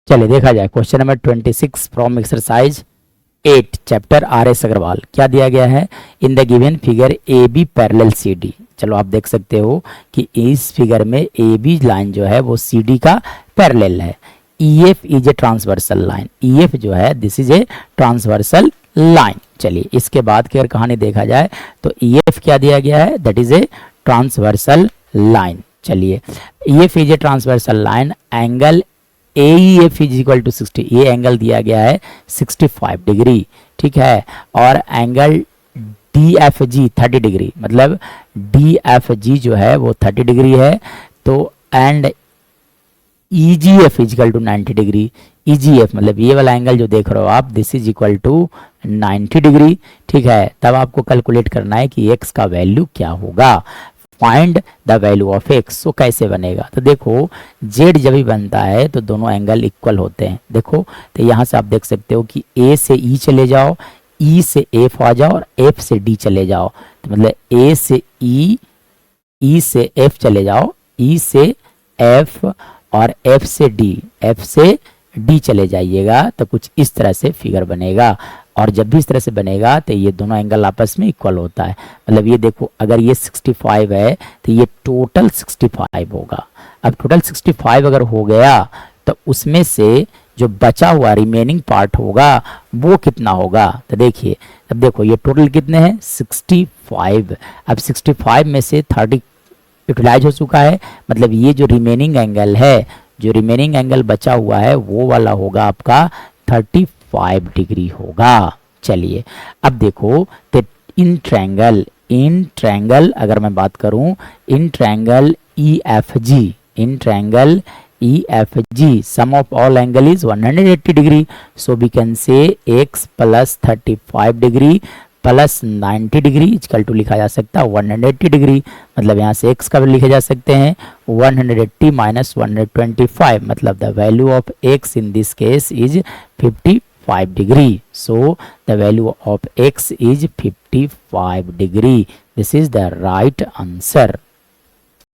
चलिए देखा जाए question number 26 from exercise 8 chapter R S Agarwal. क्या दिया गया है? In the given figure A B parallel C D. चलो आप देख सकते हो कि इस फिगर में ए बी लाइन जो है वो सी डी का पैरेलल है। ई F is a transversal line. E F जो है this is a transversal line. चलिए इसके बाद की अगर कहानी देखा जाए तो ई एफ क्या दिया गया है? That is a transversal line. चलिए E F is a transversal line, angle AEF is equal to 60। ये एंगल दिया गया है 65 डिग्री, ठीक है। और एंगल DFG 30 डिग्री, मतलब DFG जो है वो 30 डिग्री है। तो and EGF is equal to 90 degree. EGF मतलब ये वाला एंगल जो देख रहे हो आप, this is equal to 90 degree, ठीक है। तब आपको कैलकुलेट करना है कि x का वैल्यू क्या होगा। Find the value of x। सो कैसे बनेगा? तो देखो z जब भी बनता है तो दोनों एंगल इक्वल होते हैं। देखो तो यहाँ से आप देख सकते हो कि a से e चले जाओ, e से f आ जाओ और f से d चले जाओ। तो मतलब a से e से f चले जाओ, e से f और f से d चले जाइएगा तो कुछ इस तरह से फिगर बनेगा। और जब भी इस तरह से बनेगा तो ये दोनों एंगल आपस में इक्वल होता है। मतलब ये देखो अगर ये 65 है तो ये टोटल 65 होगा। अब टोटल 65 अगर हो गया तो उसमें से जो बचा हुआ रिमेनिंग पार्ट होगा वो कितना होगा? तो देखिए अब देखो ये टोटल कितने हैं? 65। अब 65 में से 30 यूटिलाइज हो चुका है, मतलब ये जो रिमेनिंग एंगल है, जो रिमेनिंग एंगल बचा हुआ है वो वाला होगा आपका 35 डिग्री होगा। चलिए अब देखो तो इन ट्रायंगल अगर मैं बात करूं, in triangle EFG sum of all angle is 180 degree. So we can say x plus 35 degree plus 90 degree equal to लिखा जा सकता है 180 डिग्री। मतलब यहाँ से x का भी लिखे जा सकते हैं 180 माइनस 125, मतलब the value of x in this case is 55 degree. So the value of x is 55 degree. This is the right answer.